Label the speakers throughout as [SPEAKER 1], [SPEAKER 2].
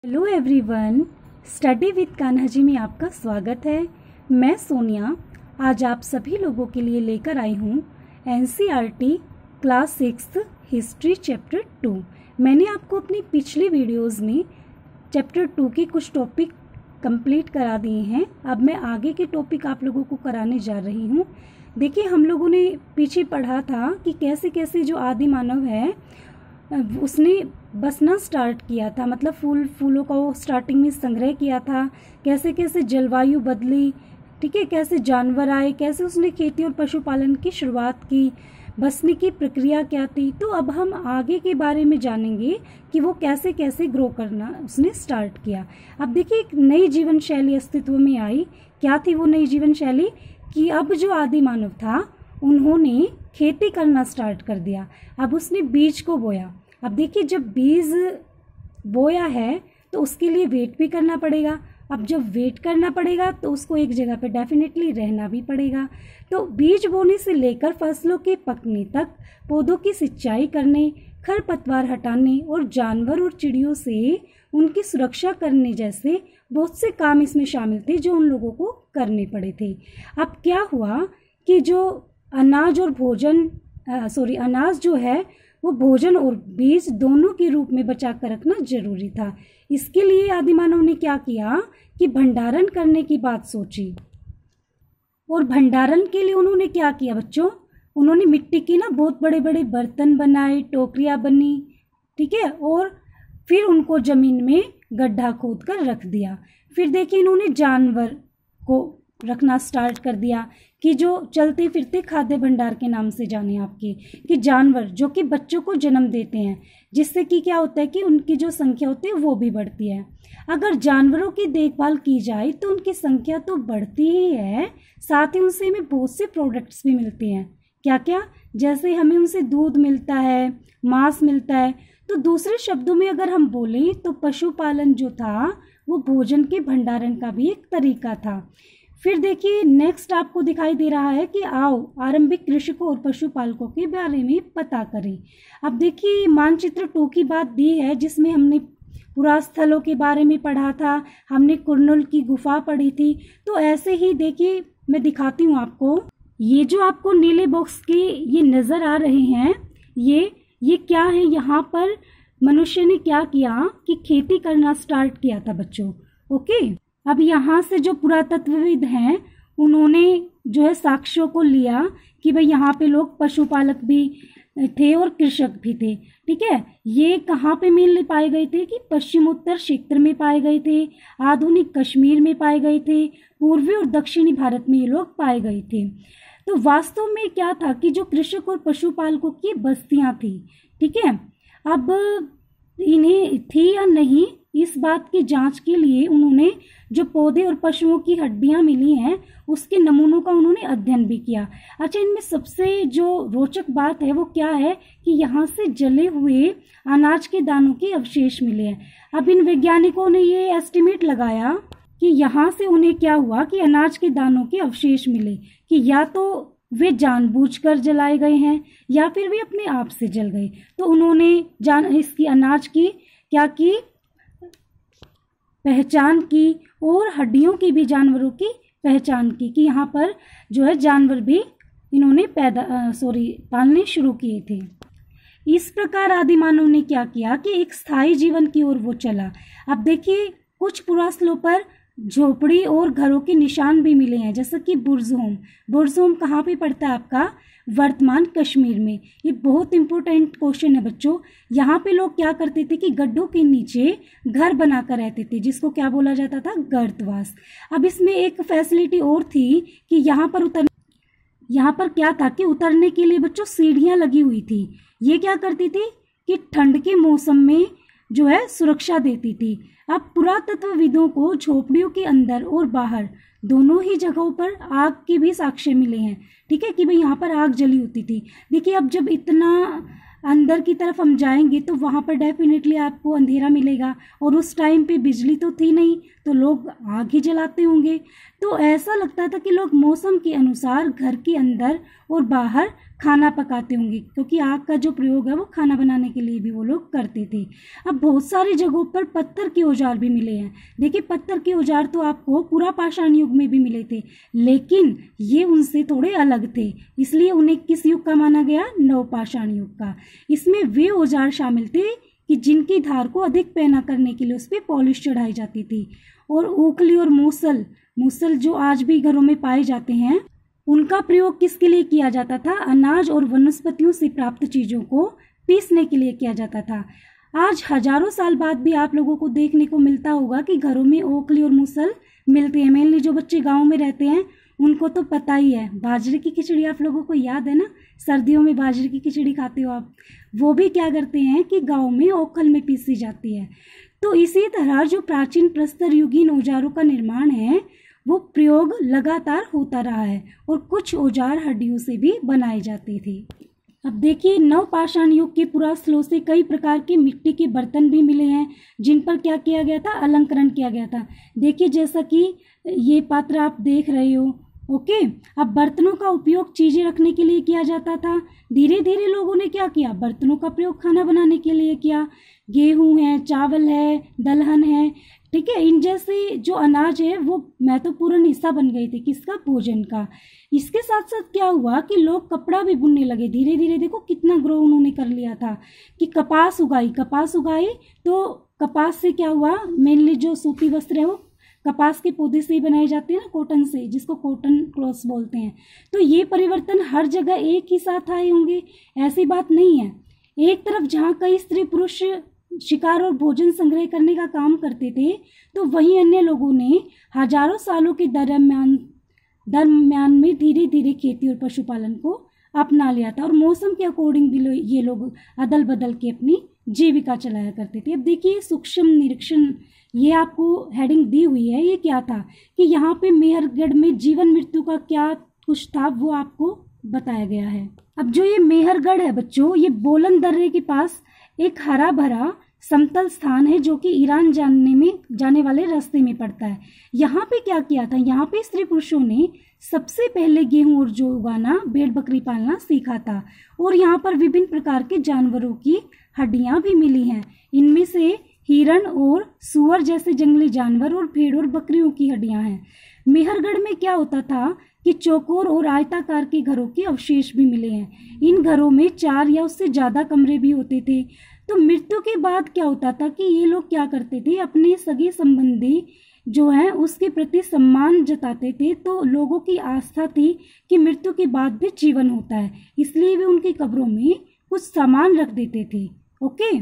[SPEAKER 1] Hello everyone, study with Kanha ji में आपका स्वागत है। मैं सोनिया आज आप सभी लोगों के लिए लेकर आई हूँ एनसीईआरटी क्लास 6 हिस्ट्री चैप्टर 2। मैंने आपको अपनी पिछली वीडियोस में चैप्टर 2 के कुछ टॉपिक कंप्लीट करा दिए हैं। अब मैं आगे के टॉपिक आप लोगों को कराने जा रही हूँ। देखिए, हम लोगों ने पीछे पढ़ा था कि कैसे कैसे जो आदि मानव है उसने बसना स्टार्ट किया था, मतलब फूलों का वो स्टार्टिंग में संग्रह किया था। कैसे कैसे जलवायु बदली, ठीक है, कैसे जानवर आए, कैसे उसने खेती और पशुपालन की शुरुआत की, बसने की प्रक्रिया क्या थी। तो अब हम आगे के बारे में जानेंगे कि वो कैसे कैसे ग्रो करना उसने स्टार्ट किया। अब देखिए, एक नई जीवन शैली अस्तित्व में आई। क्या थी वो नई जीवन शैली? कि अब जो आदि मानव था उन्होंने खेती करना स्टार्ट कर दिया। अब उसने बीज को बोया। अब देखिए, जब बीज बोया है तो उसके लिए वेट भी करना पड़ेगा। अब जब वेट करना पड़ेगा तो उसको एक जगह पे डेफिनेटली रहना भी पड़ेगा। तो बीज बोने से लेकर फसलों के पकने तक, पौधों की सिंचाई करने, खरपतवार हटाने और जानवर और चिड़ियों से उनकी सुरक्षा करने जैसे बहुत से काम इसमें शामिल थे जो उन लोगों को करने पड़े थे। अब क्या हुआ कि जो अनाज जो है वो भोजन और बीज दोनों के रूप में बचा कर रखना जरूरी था। इसके लिए आदि मानव ने क्या किया कि भंडारण करने की बात सोची। और भंडारण के लिए उन्होंने क्या किया बच्चों? उन्होंने मिट्टी की बहुत बड़े बड़े बर्तन बनाए, टोकरियां बनी, ठीक है, और फिर उनको जमीन में गड्ढा खोद कर रख दिया। फिर देखिए, इन्होंने जानवर को रखना स्टार्ट कर दिया कि जो चलते फिरते खाद्य भंडार के नाम से जाने आपके, कि जानवर जो कि बच्चों को जन्म देते हैं, जिससे कि क्या होता है कि उनकी जो संख्या होती है वो भी बढ़ती है। अगर जानवरों की देखभाल की जाए तो उनकी संख्या तो बढ़ती ही है, साथ ही उनसे हमें बहुत से प्रोडक्ट्स भी मिलते हैं। क्या क्या? जैसे हमें उनसे दूध मिलता है, मांस मिलता है। तो दूसरे शब्दों में अगर हम बोलें तो पशुपालन जो था वो भोजन के भंडारण का भी एक तरीका था। फिर देखिए, नेक्स्ट आपको दिखाई दे रहा है कि आओ आरंभिक कृषकों और पशुपालकों के बारे में पता करें। अब देखिए, मानचित्र 2 की बात दी है जिसमें हमने पुरास्थलों के बारे में पढ़ा था, हमने कुरनुल की गुफा पढ़ी थी। तो ऐसे ही देखिए, मैं दिखाती हूँ आपको। ये जो आपको नीले बॉक्स के ये नजर आ रहे हैं, ये क्या है? यहाँ पर मनुष्य ने क्या किया कि खेती करना स्टार्ट किया था बच्चों। ओके, अब यहाँ से जो पुरातत्वविद हैं उन्होंने जो है साक्ष्यों को लिया कि भाई यहाँ पे लोग पशुपालक भी थे और कृषक भी थे, ठीक है। ये कहाँ पे मेनली पाए गए थे? कि पश्चिमोत्तर क्षेत्र में पाए गए थे, आधुनिक कश्मीर में पाए गए थे, पूर्वी और दक्षिणी भारत में ये लोग पाए गए थे। तो वास्तव में क्या था कि जो कृषक और पशुपालकों की बस्तियां थी, ठीक है, अब इन्हें थी या नहीं इस बात की जांच के लिए उन्होंने जो पौधे और पशुओं की हड्डियां मिली हैं उसके नमूनों का उन्होंने अध्ययन भी किया। अच्छा, इनमें सबसे जो रोचक बात है वो क्या है कि यहाँ से जले हुए अनाज के दानों के अवशेष मिले हैं। अब इन वैज्ञानिकों ने ये एस्टिमेट लगाया कि यहाँ से उन्हें क्या हुआ कि अनाज के दानों के अवशेष मिले कि या तो वे जानबूझकर जलाए गए हैं या फिर वे अपने आप से जल गए। तो उन्होंने इसकी अनाज की क्या की? पहचान की और हड्डियों की भी जानवरों की पहचान की कि यहाँ पर जो है जानवर भी इन्होंने पालने शुरू किए थे। इस प्रकार आदि मानव ने क्या किया कि एक स्थायी जीवन की ओर वो चला। अब देखिए, कुछ पुरास्थलों पर झोपड़ी और घरों के निशान भी मिले हैं, जैसे कि बुर्ज़होम कहाँ पे पड़ता है आपका? वर्तमान कश्मीर में। ये बहुत इंपॉर्टेंट क्वेश्चन है बच्चों। यहाँ पे लोग क्या करते थे कि गड्ढों के नीचे घर बनाकर रहते थे, जिसको क्या बोला जाता था? गर्तवास। अब इसमें एक फैसिलिटी और थी कि यहाँ पर क्या था कि उतरने के लिए बच्चों सीढ़ियाँ लगी हुई थी। ये क्या करती थी कि ठंड के मौसम में जो है सुरक्षा देती थी। अब पुरातत्वविदों को झोपड़ियों के अंदर और बाहर दोनों ही जगहों पर आग के भी साक्ष्य मिले हैं, ठीक है, कि भाई यहाँ पर आग जली होती थी। देखिए, अब जब इतना अंदर की तरफ हम जाएंगे तो वहाँ पर डेफिनेटली आपको अंधेरा मिलेगा और उस टाइम पे बिजली तो थी नहीं, तो लोग आग ही जलाते होंगे। तो ऐसा लगता था कि लोग मौसम के अनुसार घर के अंदर और बाहर खाना पकाते होंगे, क्योंकि आग का जो प्रयोग है वो खाना बनाने के लिए भी वो लोग करते थे। अब बहुत सारी जगहों पर पत्थर के औजार भी मिले हैं। देखिए, पत्थर के औजार तो आपको पूरा पाषाण युग में भी मिले थे, लेकिन ये उनसे थोड़े अलग थे, इसलिए उन्हें किस युग का माना गया? नवपाषाण युग का। इसमें वे औजार शामिल थे कि जिनकी धार को अधिक पैना करने के लिए उस पर पॉलिश चढ़ाई जाती थी। और ओखली और मूसल, मूसल जो आज भी घरों में पाए जाते हैं, उनका प्रयोग किसके लिए किया जाता था? अनाज और वनस्पतियों से प्राप्त चीजों को पीसने के लिए किया जाता था। आज हजारों साल बाद भी आप लोगों को देखने को मिलता होगा कि घरों में ओखली और मूसल मिलते हैं। मेनली जो बच्चे गाँव में रहते हैं उनको तो पता ही है। बाजरे की खिचड़ी आप लोगों को याद है ना, सर्दियों में बाजरे की खिचड़ी खाते हो आप। वो भी क्या करते हैं कि गाँव में ओखल में पीसी जाती है। तो इसी तरह जो प्राचीन प्रस्तर युगीन औजारों का निर्माण है वो प्रयोग लगातार होता रहा है, और कुछ औजार हड्डियों से भी बनाए जाते थे। अब देखिए, नवपाषाण युग के पुरास्थलों से कई प्रकार के मिट्टी के बर्तन भी मिले हैं, जिन पर क्या किया गया था? अलंकरण किया गया था। देखिए, जैसा कि ये पात्र आप देख रहे हो, ओके। अब बर्तनों का उपयोग चीजें रखने के लिए किया जाता था। धीरे धीरे लोगों ने क्या किया? बर्तनों का प्रयोग खाना बनाने के लिए किया। गेहूं है, चावल है, दलहन है, ठीक है, इन जैसे जो अनाज है वो महत्वपूर्ण हिस्सा बन गए थे किसका? भोजन का। इसके साथ साथ क्या हुआ कि लोग कपड़ा भी बुनने लगे। धीरे धीरे देखो कितना ग्रो उन्होंने कर लिया था कि कपास उगाई तो कपास से क्या हुआ? मेनली जो सूती वस्त्र है वो कपास के पौधे से ही बनाए जाते हैं ना, कॉटन से, जिसको कॉटन क्लॉथ्स बोलते हैं। तो ये परिवर्तन हर जगह एक ही साथ आए होंगे, ऐसी बात नहीं है। एक तरफ जहाँ कई स्त्री पुरुष शिकार और भोजन संग्रह करने का काम करते थे, तो वहीं अन्य लोगों ने हजारों सालों के दरम्यान में धीरे धीरे खेती और पशुपालन को अपना लिया था, और मौसम के अकॉर्डिंग भी ये लोग अदल बदल के अपनी जीविका चलाया करते थे। अब देखिए, सूक्ष्म निरीक्षण, ये आपको हेडिंग दी हुई है। ये क्या था कि यहाँ पे मेहरगढ़ में जीवन मृत्यु का क्या कुछ था वो आपको बताया गया है। अब जो ये मेहरगढ़ है बच्चों, ये बोलन दर्रे के पास एक हरा भरा समतल स्थान है जो कि ईरान जाने वाले रास्ते में पड़ता है। यहाँ पे क्या किया था? यहाँ पे स्त्री पुरुषों ने सबसे पहले गेहूं और जौ उगाना, भेड़ बकरी पालना सीखा था, और यहाँ पर विभिन्न प्रकार के जानवरों की हड्डियां भी मिली हैं। इनमें से हिरण और सुअर जैसे जंगली जानवर और भेड़ और बकरियों की हड्डियां हैं। मेहरगढ़ में क्या होता था कि चौकोर और आयताकार के घरों के अवशेष भी मिले हैं। इन घरों में 4 या उससे ज्यादा कमरे भी होते थे। तो मृत्यु के बाद क्या होता था कि ये लोग क्या करते थे? अपने सगे संबंधी जो है उसके प्रति सम्मान जताते थे। तो लोगों की आस्था थी कि मृत्यु के बाद भी जीवन होता है, इसलिए वे उनकी कब्रों में कुछ सामान रख देते थे। ओके,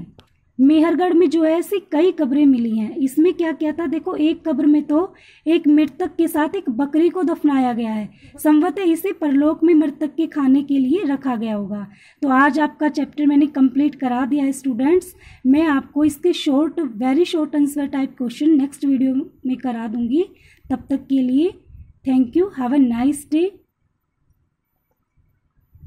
[SPEAKER 1] मेहरगढ़ में जो है ऐसी कई कब्रें मिली हैं। इसमें क्या क्या था? देखो, एक कब्र में तो एक मृतक के साथ एक बकरी को दफनाया गया है। संभवतः इसे परलोक में मृतक के खाने के लिए रखा गया होगा। तो आज आपका चैप्टर मैंने कंप्लीट करा दिया है स्टूडेंट्स। मैं आपको इसके very short answer type question next video में करा दूंगी। तब तक के लिए thank you, have a nice day.